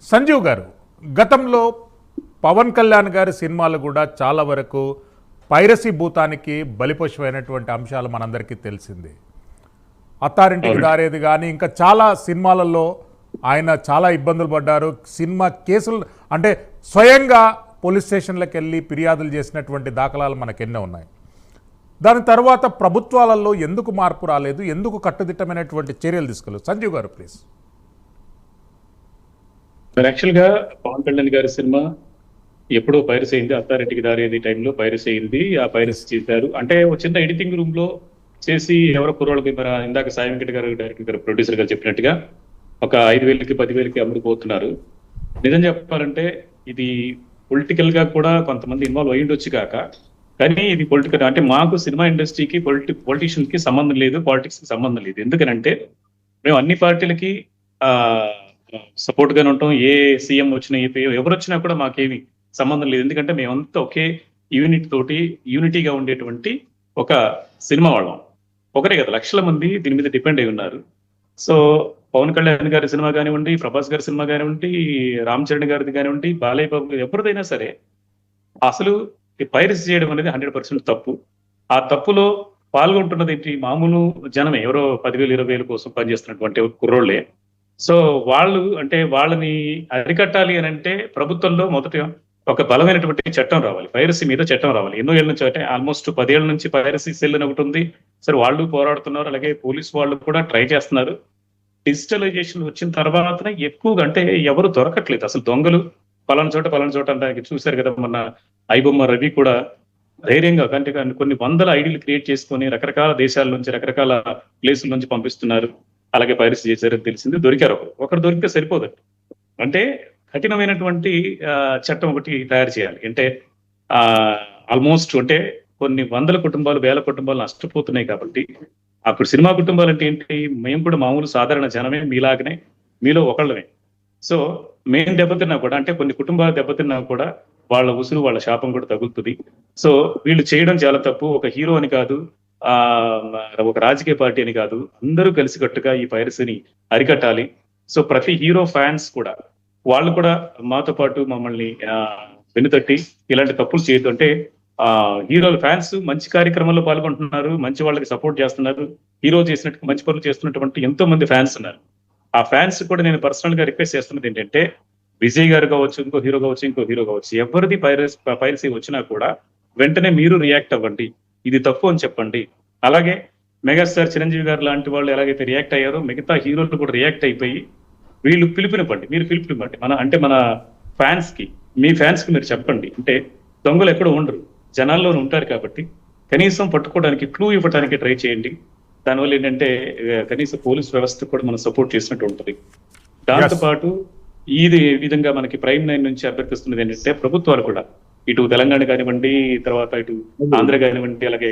సంజీవ్ గారు, గతంలో పవన్ కళ్యాణ్ గారి సినిమాలు కూడా చాలా వరకు పైరసీ భూతానికి బలిపశువైనటువంటి అంశాలు మనందరికీ తెలిసింది. అత్తారింటికి దారేది కానీ ఇంకా చాలా సినిమాలలో ఆయన చాలా ఇబ్బందులు పడ్డారు. సినిమా కేసులు అంటే స్వయంగా పోలీస్ స్టేషన్లకు వెళ్ళి ఫిర్యాదులు చేసినటువంటి దాఖలాలు మనకెన్నో ఉన్నాయి. దాని తర్వాత ప్రభుత్వాలలో ఎందుకు మార్పు రాలేదు, ఎందుకు కట్టుదిట్టమైనటువంటి చర్యలు తీసుకోలేదు? సంజీవ్ గారు ప్లీజ్. యాక్చువల్గా పవన్ కళ్యాణ్ గారి సినిమా ఎప్పుడో పైరసీ అయింది. అత్తారింటికి దారేది టైంలో పైరసీ అయింది. ఆ పైరసీ చేశారు అంటే ఒక చిన్న ఎడిటింగ్ రూమ్ లో చేసి ఎవరో కుర్రోళ్ళకి ఇందాక సాయి వెంకట గారు డైరెక్టర్ గారు ప్రొడ్యూసర్ గారు చెప్పినట్టుగా ఒక 5,000కి 10,000కి అమ్ముడుపోతున్నారు. నిజం చెప్పాలంటే ఇది పొలిటికల్ గా కూడా కొంతమంది ఇన్వాల్వ్ అయ్యిండొచ్చు కాక, కానీ ఇది పొలిటికల్ అంటే మాకు సినిమా ఇండస్ట్రీకి పొలిటీషియన్స్ కి సంబంధం లేదు, పాలిటిక్స్ కి సంబంధం లేదు. ఎందుకనంటే మేము అన్ని పార్టీలకి సపోర్ట్ గానే ఉంటాం. ఏ సీఎం వచ్చినా ఎవరు వచ్చినా కూడా మాకేమి సంబంధం లేదు. ఎందుకంటే మేమంతా ఒకే యూనిటీగా ఉండేటువంటి ఒక సినిమా వాళ్ళం. ఒకరే కదా, లక్షల మంది దీని మీద డిపెండ్ అయి ఉన్నారు. సో పవన్ కళ్యాణ్ గారి సినిమా కానివ్వండి, ప్రభాస్ గారి సినిమా కానివ్వండి, రామ్ చరణ్ గారిది కానివ్వండి, బాలయ్య బాబు ఎవరిదైనా సరే అసలు పైరసీ చేయడం అనేది 100% తప్పు. ఆ తప్పులో పాల్గొంటున్నది ఏంటి? మామూలు జనమే, ఎవరో 10,000 20,000 కోసం పనిచేస్తున్నటువంటి కుర్రోళ్లే. సో వాళ్ళని అరికట్టాలి అని అంటే ప్రభుత్వంలో మొదట ఒక బలమైనటువంటి చట్టం రావాలి, పైరసీ మీద చట్టం రావాలి. ఎన్నో ఏళ్ళ నుంచి అంటే ఆల్మోస్ట్ 10 ఏళ్ల నుంచి పైరసీ సెల్ అని ఒకటి ఉంది. సరే, వాళ్ళు పోరాడుతున్నారు, అలాగే పోలీసు వాళ్ళు కూడా ట్రై చేస్తున్నారు. డిజిటలైజేషన్ వచ్చిన తర్వాతనే ఎక్కువగా అంటే ఎవరు దొరకట్లేదు. అసలు దొంగలు పలానా చోట అంటే చూశారు కదా, మొన్న ఐబొమ్మ రవి కూడా ధైర్యంగా అంటే కొన్ని వందల ఐడీలు క్రియేట్ చేసుకొని రకరకాల దేశాల నుంచి రకరకాల ప్లేసుల నుంచి పంపిస్తున్నారు. అలాగే పైరసీ చేశారని తెలిసింది. దొరికారు, ఒకరు దొరికితే సరిపోదు. అంటే కఠినమైనటువంటి చట్టం ఒకటి తయారు చేయాలి. అంటే ఆల్మోస్ట్ అంటే కొన్ని వందల కుటుంబాలు, వేల కుటుంబాలు నష్టపోతున్నాయి. కాబట్టి అప్పుడు సినిమా కుటుంబాలు అంటే ఏంటి? మేము కూడా మామూలు సాధారణ జనమే, మీలాగనే, మీలో ఒకళ్ళమే. సో మేము దెబ్బతిన్నా కూడా, అంటే కొన్ని కుటుంబాలు దెబ్బతిన్నా కూడా వాళ్ళ ఉసురు, వాళ్ళ శాపం కూడా తగులుతుంది. సో వీళ్ళు చేయడం చాలా తప్పు. ఒక హీరో అని కాదు, ఒక రాజకీయ పార్టీ అని కాదు, అందరూ కలిసికట్టుగా ఈ పైరసీని అరికట్టాలి. సో ప్రతి హీరో ఫ్యాన్స్ కూడా వాళ్ళు కూడా మాతో పాటు మమ్మల్ని వెన్నుతట్టి ఇలాంటి తప్పులు చేయొద్దు. అంటే హీరోల ఫ్యాన్స్ మంచి కార్యక్రమంలో పాల్గొంటున్నారు, మంచి వాళ్ళకి సపోర్ట్ చేస్తున్నారు. హీరో చేసినట్టు మంచి పనులు చేస్తున్నటువంటి ఎంతో మంది ఫ్యాన్స్ ఉన్నారు. ఆ ఫ్యాన్స్ కూడా నేను పర్సనల్ గా రిక్వెస్ట్ చేస్తున్నది ఏంటంటే, విజయ్ గారు కావచ్చు, ఇంకో హీరో కావచ్చు, ఎవరిది పైరసీ వచ్చినా కూడా వెంటనే మీరు రియాక్ట్ అవ్వండి, ఇది తప్పు అని చెప్పండి. అలాగే మెగాస్టార్ చిరంజీవి గారు లాంటి వాళ్ళు ఎలాగైతే రియాక్ట్ అయ్యారో మిగతా హీరోలు కూడా రియాక్ట్ అయిపోయి మీరు పిలుపునివ్వండి. మన ఫ్యాన్స్ కి, మీ ఫ్యాన్స్ కి మీరు చెప్పండి. అంటే దొంగలు ఎక్కడో ఉండరు, జనాల్లోనే ఉంటారు. కాబట్టి కనీసం పట్టుకోవడానికి క్లూ ఇవ్వడానికి ట్రై చేయండి. దానివల్ల ఏంటంటే కనీసం పోలీస్ వ్యవస్థ కూడా మనం సపోర్ట్ చేసినట్టు ఉంటుంది. దాంతోపాటు ఇది విధంగా మనకి ప్రైమ్ 9 నుంచి అభ్యర్థిస్తున్నది ఏంటంటే, ప్రభుత్వాలు కూడా ఇటు తెలంగాణ కానివ్వండి, తర్వాత ఇటు ఆంధ్ర కానివ్వండి, అలాగే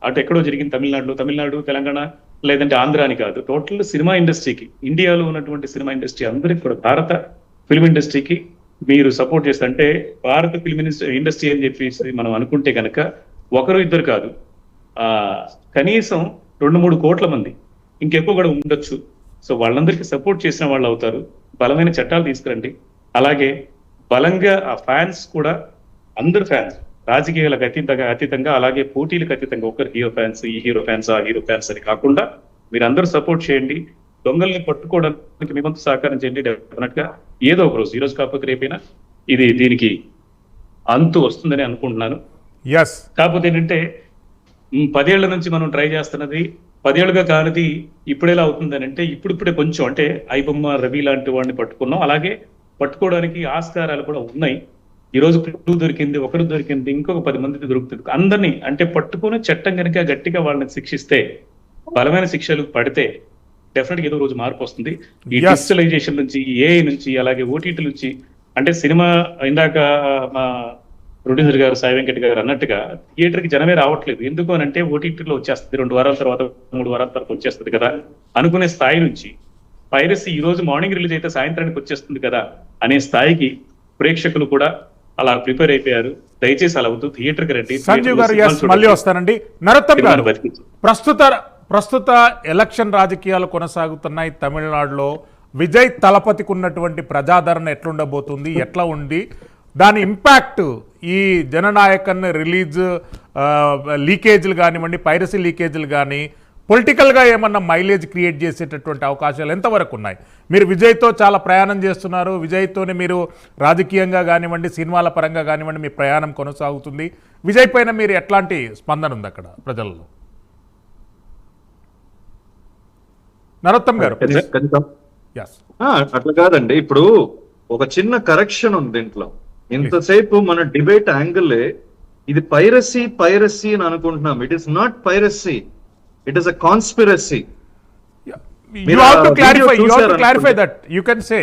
అటు ఎక్కడో జరిగింది తమిళనాడు, తెలంగాణ, లేదంటే ఆంధ్ర అని కాదు, టోటల్ సినిమా ఇండస్ట్రీకి, ఇండియాలో ఉన్నటువంటి సినిమా ఇండస్ట్రీ అందరికీ కూడా, భారత ఫిల్మ్ ఇండస్ట్రీకి మీరు సపోర్ట్ చేస్తే, అంటే భారత ఫిల్మ్ ఇండస్ట్రీ అని చెప్పేసి మనం అనుకుంటే కనుక ఒకరు ఇద్దరు కాదు, కనీసం 2-3 కోట్ల మంది, ఇంకెక్కువ కూడా ఉండొచ్చు. సో వాళ్ళందరికీ సపోర్ట్ చేసిన వాళ్ళు అవుతారు. బలమైన చట్టాలు తీసుకురండి. అలాగే బలంగా ఆ ఫ్యాన్స్ కూడా, అందరు ఫ్యాన్స్, రాజకీయాలకు అతీతంగా అలాగే పోటీలకు అతీతంగా, ఒకరు హీరో ఫ్యాన్స్, ఈ హీరో ఫ్యాన్స్, ఆ హీరో ఫ్యాన్స్ అని కాకుండా మీరందరూ సపోర్ట్ చేయండి. దొంగల్ని పట్టుకోవడానికి మీ వంతు సహకారం చేయండి. డెఫినెట్ గా ఏదో ఒక రోజు, ఈ రోజు కాకపోతే రేపైనా దీనికి అంతు వస్తుందని అనుకుంటున్నాను. కాకపోతే ఏంటంటే 10 ఏళ్ల నుంచి మనం ట్రై చేస్తున్నది, 10 ఏళ్ళుగా కానిది ఇప్పుడేలా అవుతుందని అంటే, ఇప్పుడిప్పుడే కొంచెం అంటే ఐబొమ్మ రవి లాంటి వాడిని పట్టుకున్నాం. అలాగే పట్టుకోవడానికి ఆస్కారాలు కూడా ఉన్నాయి. ఈ రోజు దొరికింది, ఒకరు దొరికింది, ఇంకొక 10 మంది దొరుకుతుంది. అందరినీ అంటే పట్టుకుని చట్టం కనుక గట్టిగా వాళ్ళని శిక్షిస్తే, బలమైన శిక్షలు పడితే డెఫినెట్ గా ఏదో రోజు మార్పు వస్తుంది. ఈ డిజిటలైజేషన్ నుంచి, ఏఐ నుంచి, అలాగే ఓటీటీ నుంచి, అంటే సినిమా ఇందాక మా ప్రొడ్యూసర్ గారు సాయి వెంకట గారు అన్నట్టుగా థియేటర్ కి జనమే రావట్లేదు. ఎందుకు అని అంటే ఓటీటీలో వచ్చేస్తుంది, 2 వారాల తర్వాత 3 వారాల తర్వాత వచ్చేస్తుంది కదా అనుకునే స్థాయి నుంచి, పైరసీ ఈ రోజు మార్నింగ్ రిలీజ్ అయితే సాయంత్రానికి వచ్చేస్తుంది కదా అనే స్థాయికి ప్రేక్షకులు కూడా అలా ప్రిపేర్ అయిపోయారు. దయచేసి అలా అవుతూ థియేటర్ కి రండి. సంజీవ్ గారు మళ్ళీ వస్తానండి. నరోత్తమ్ గారు, ప్రస్తుత ఎలక్షన్ రాజకీయాలు కొనసాగుతున్నాయి. తమిళనాడులో విజయ్ తలపతికి ఉన్నటువంటి ప్రజాదరణ ఎట్లుండబోతుంది, ఎట్లా ఉండి దాని ఇంపాక్ట్ ఈ జననాయకన్ రిలీజ్ లీకేజీలు కానివ్వండి, పైరసీ లీకేజీలు కానీ పొలిటికల్గా ఏమన్నా మైలేజ్ క్రియేట్ చేసేటటువంటి అవకాశాలు ఎంతవరకు ఉన్నాయి? మీరు విజయ్తో చాలా ప్రయాణం చేస్తున్నారు, విజయ్తోనే మీరు రాజకీయంగా కానివ్వండి, సినిమాల పరంగా కానివ్వండి మీ ప్రయాణం కొనసాగుతుంది. విజయ్ పైన మీరు ఎట్లాంటి స్పందన ఉంది అక్కడ ప్రజల్లో? నరోత్తమ్ గారు. Yes. అట్లా కాదండి, ఇప్పుడు ఒక చిన్న కరెక్షన్ ఉంది దీంట్లో. ఇంతసేపు మన డిబేట్ యాంగిల్ ఇది పైరసీ పైరసీ అని అనుకుంటున్నాం. It is not piracy, it is a conspiracy. You have to clarify. You have to clarify that. You can say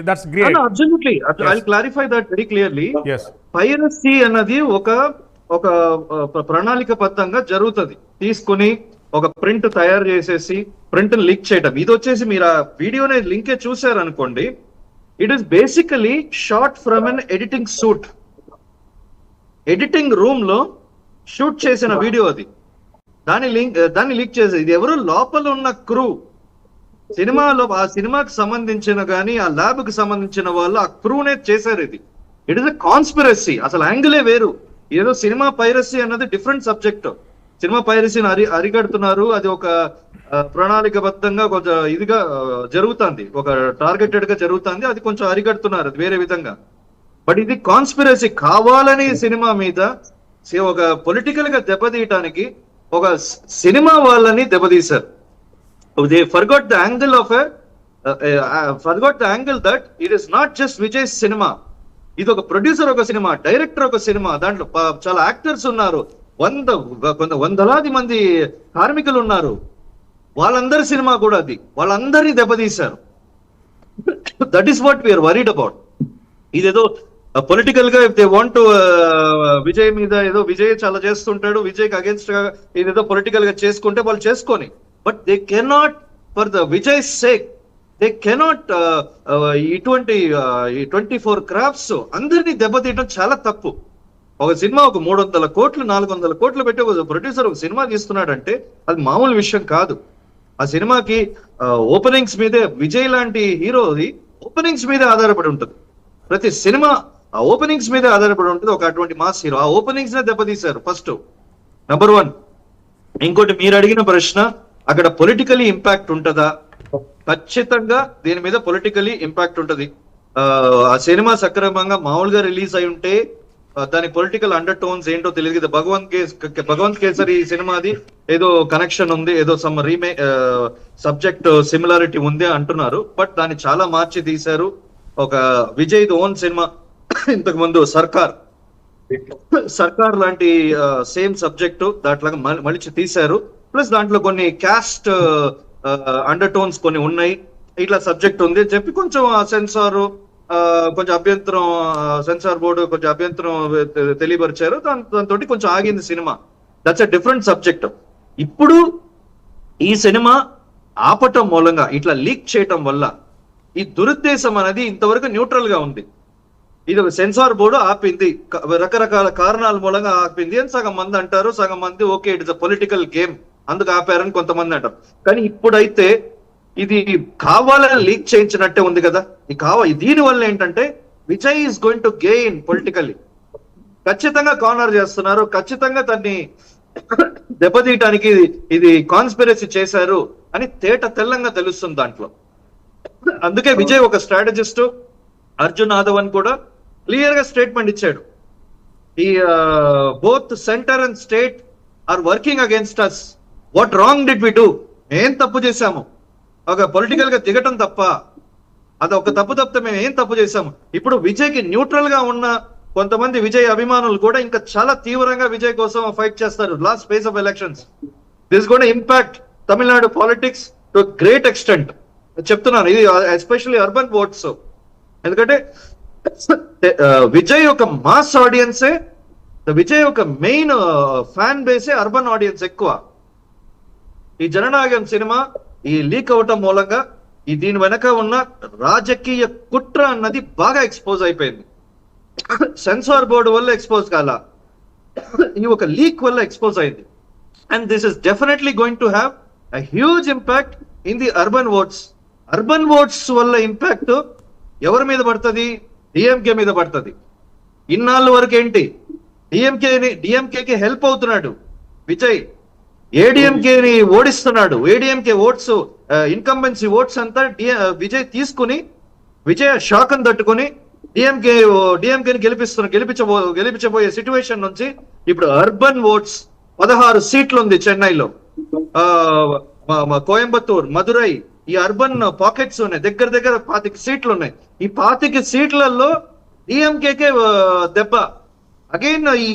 that's great. No, absolutely. I'll clarify that very clearly. Yes. Piracy అన్నది ఒక ప్రణాళికబద్ధంగా జరుగుతుంది. తీసుకుని ఒక print తయారు చేసేసి print leak చేయటం. ఇది వచ్చేసి మీరు ఆ వీడియోని లింకే చూసారు అనుకోండి, it is basically shot from an editing suit. Editing room లో షూట్ చేసిన వీడియో అది. దాన్ని లీక్ చేసేది ఇది ఎవరు లోపల ఉన్న క్రూ, సినిమాలో ఆ సినిమాకి సంబంధించిన కానీ ఆ ల్యాబ్ కి సంబంధించిన వాళ్ళు ఆ క్రూనే చేశారు. ఇది ఇట్ ఇస్ అ కాన్స్పిరసీ. అసలు యాంగిలే వేరు. ఏదో సినిమా పైరసీ అన్నది డిఫరెంట్ సబ్జెక్ట్. సినిమా పైరసీని అరికడుతున్నారు, అది ఒక ప్రణాళికబద్ధంగా కొంచెం ఇదిగా జరుగుతుంది, ఒక టార్గెటెడ్ గా జరుగుతుంది, అది కొంచెం అరికడుతున్నారు, అది వేరే విధంగా. బట్ ఇది కాన్స్పిరసీ, కావాలని సినిమా మీద ఒక పొలిటికల్ గా దెబ్బతీయటానికి ఒక సినిమా వాళ్ళని దెబ్బతీశారు. They forgot the angle of forgot the angle that it is not just Vijay cinema. ఇది ఒక ప్రొడ్యూసర్ ఒక సినిమా, డైరెక్టర్ ఒక సినిమా, దాంట్లో చాలా యాక్టర్స్ ఉన్నారు, వందలాది మంది కార్మికులు ఉన్నారు, వాళ్ళందరి సినిమా కూడా అది. వాళ్ళందరినీ దెబ్బతీశారు. That is what we're worried about. ఇదేదో పొలిటికల్ గా if they want to Vijay మీద ఏదో విజయ్ చాలా చేస్తుంటాడు, విజయ్ కి అగేన్స్ట్ గా ఇదేదో పొలిటికల్ గా చేసుకుంటే వాళ్ళు చేసుకొని, but they cannot for the Vijay sake they cannot ఇటువంటి 24 క్రాఫ్ట్స్ అందరినీ దెబ్బతీయడం చాలా తప్పు. ఒక సినిమా ఒక 300 కోట్లు 400 కోట్లు పెట్టి ఒక ప్రొడ్యూసర్ ఒక సినిమా తీస్తున్నాడంటే అది మామూలు విషయం కాదు. ఆ సినిమాకి ఓపెనింగ్స్ మీదే, విజయ్ లాంటి హీరోది ఓపెనింగ్స్ మీదే ఆధారపడి ఉంటుంది. ప్రతి సినిమా ఆ ఓపెనింగ్స్ మీదే ఆధారపడి ఉంటుంది. ఒక అటువంటి మాస్ హీరో ఆ ఓపెనింగ్స్ నే దెబ్బతీశారు ఫస్ట్, నెంబర్ 1. ఇంకోటి మీరు అడిగిన ప్రశ్న, అక్కడ పొలిటికలీ ఇంపాక్ట్ ఉంటుందా? ఖచ్చితంగా దీని మీద పొలిటికలీ ఇంపాక్ట్ ఉంటుంది. ఆ సినిమా సక్రమంగా మామూలుగా రిలీజ్ అయి ఉంటే దాని పొలిటికల్ అండర్ టోన్స్ ఏంటో తెలియదు. భగవంత్ కేసరి సినిమాది ఏదో కనెక్షన్ ఉంది, ఏదో సమ్ సబ్జెక్ట్ సిమిలారిటీ ఉంది అంటున్నారు, బట్ దాన్ని చాలా మార్చి తీశారు. ఒక విజయ్ ఓన్ సినిమా ఇంతకు ముందు సర్కార్ లాంటి సేమ్ సబ్జెక్టు దాంట్లో మలిచి తీశారు. ప్లస్ దాంట్లో కొన్ని క్యాస్ట్ అండర్ టోన్స్ కొన్ని ఉన్నాయి, ఇట్లా సబ్జెక్ట్ ఉంది అని చెప్పి కొంచెం సెన్సార్ కొంచెం అభ్యంతరం, సెన్సార్ బోర్డు కొంచెం అభ్యంతరం తెలియపరిచారు. దాంతో కొంచెం ఆగింది cinema. That's a different subject. ఇప్పుడు ఈ సినిమా ఆపటం మూలంగా, ఇట్లా లీక్ చేయటం వల్ల ఈ దురుద్దేశం అనేది ఇంతవరకు న్యూట్రల్ గా ఉంది. ఇది సెన్సార్ బోర్డు ఆపింది, రకరకాల కారణాల మూలంగా ఆపింది అని సగం మంది అంటారు, సగం మంది okay it is a political game అందుకు ఆపారని కొంతమంది అంటారు. కానీ ఇప్పుడైతే ఇది కావాలని లీక్ చేయించినట్టే ఉంది కదా. దీని వల్ల ఏంటంటే Vijay is going to gain politically. ఖచ్చితంగా కార్నర్ చేస్తున్నారు, ఖచ్చితంగా దాన్ని దెబ్బతీయటానికి ఇది కాన్స్పిరసీ చేశారు అని తేట తెల్లంగా తెలుస్తుంది దాంట్లో. అందుకే విజయ్ ఒక స్ట్రాటజిస్ట్, అర్జున్ ఆదవన్ కూడా క్లియర్ గా స్టేట్మెంట్ ఇచ్చాడు. ఈ both centre and state are working against us. What wrong did we do? ఏం తప్పు చేశాము? ఒక పొలిటికల్ గా దిగటం తప్ప, అది ఒక తప్పు తప్పితే మేము ఏం తప్పు చేశాము? ఇప్పుడు విజయ్ కి న్యూట్రల్ గా ఉన్న కొంతమంది విజయ్ అభిమానులు కూడా ఇంకా చాలా తీవ్రంగా విజయ్ కోసం ఫైట్ చేస్తారు last phase of elections. This gone impact Tamil Nadu politics to great extent చెప్తున్నాను. ఇది ఎస్పెషల్లీ అర్బన్ ఓట్స్. ఎందుకంటే విజయ్ ఒక మాస్ ఆడియన్సే, విజయ్ ఒక మెయిన్ ఫ్యాన్ బేసే అర్బన్ ఆడియన్స్ ఎక్కువ. ఈ జననాయకం సినిమా ఈ లీక్ అవటం మూలంగా దీని వెనక ఉన్న రాజకీయ కుట్ర అన్నది బాగా ఎక్స్పోజ్ అయిపోయింది. సెన్సార్ బోర్డు వల్ల ఎక్స్పోజ్ కాల, ఈ ఒక లీక్ వల్ల ఎక్స్పోజ్ అయింది. And this is definitely going to have a huge impact in the urban votes. Urban votes వల్ల ఇంపాక్ట్ ఎవరి మీద పడుతుంది? డిఎంకే మీద పడుతుంది. ఇన్నాళ్ళ వరకు ఏంటి, డిఎంకేకి హెల్ప్ అవుతున్నాడు విజయ్, ఏడిఎంకేని ఓడిస్తున్నాడు. ఏడిఎంకే ఓట్స్, ఇన్కంబెన్సీ ఓట్స్ అంతా విజయ్ తీసుకుని, విజయ్ షాక్ని తట్టుకుని డిఎంకేని గెలిపించబోయే సిచ్యువేషన్ నుంచి ఇప్పుడు అర్బన్ ఓట్స్ 16 సీట్లు ఉంది చెన్నైలో, కోయంబత్తూర్, మదురై, ఈ అర్బన్ పాకెట్స్ ఉన్నాయి, దగ్గర 25 సీట్లు ఉన్నాయి. ఈ 25 సీట్లలో డిఎంకేకే దెబ్బ. అగైన్ ఈ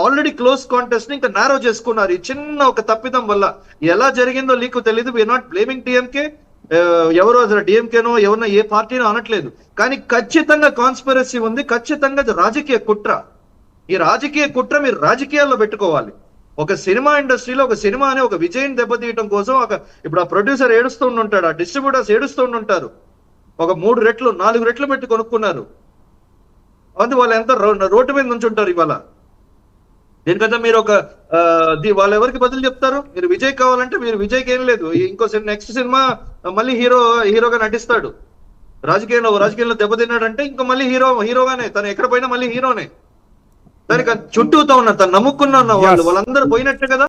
ఆల్రెడీ క్లోజ్ కాంటెస్ట్ ని ఇంకా నారో చేసుకున్నారు ఈ చిన్న ఒక తప్పిదం వల్ల. ఎలా జరిగిందో నీకు తెలియదు. వీఆర్ నాట్ బ్లేమింగ్ డిఎంకే, ఎవరో అసలు డిఎంకేనో ఎవరన్నా ఏ పార్టీనో అనట్లేదు, కానీ ఖచ్చితంగా కాన్స్పిరసీ ఉంది, ఖచ్చితంగా రాజకీయ కుట్ర. ఈ రాజకీయ కుట్ర మీరు రాజకీయాల్లో పెట్టుకోవాలి. ఒక సినిమా ఇండస్ట్రీలో ఒక సినిమాని, ఒక విజయం దెబ్బతీయటం కోసం ఇప్పుడు ఆ ప్రొడ్యూసర్ ఏడుస్తూ ఉంటాడు, ఆ డిస్ట్రిబ్యూటర్స్ ఏడుస్తూ ఉంటారు. ఒక 3 రెట్లు 4 రెట్లు పెట్టి కొనుక్కున్నారు, అది వాళ్ళు ఎంత రోడ్డు మీద నుంచి ఉంటారు ఇవాళ. దీనికంతా మీరు వాళ్ళు ఎవరికి బదులు చెప్తారు? మీరు విజయ్ కావాలంటే మీరు విజయ్కి ఏం లేదు, ఇంకో నెక్స్ట్ సినిమా మళ్ళీ హీరోగా నటిస్తాడు. రాజకీయంలో దెబ్బతిన్నాడంటే ఇంకా మళ్ళీ హీరోగానే, తను ఎక్కడ పోయినా మళ్ళీ హీరోనే. దానికి చుట్టూతో ఉన్న తను నమ్ముకున్న వాళ్ళందరూ పోయినట్టే కదా.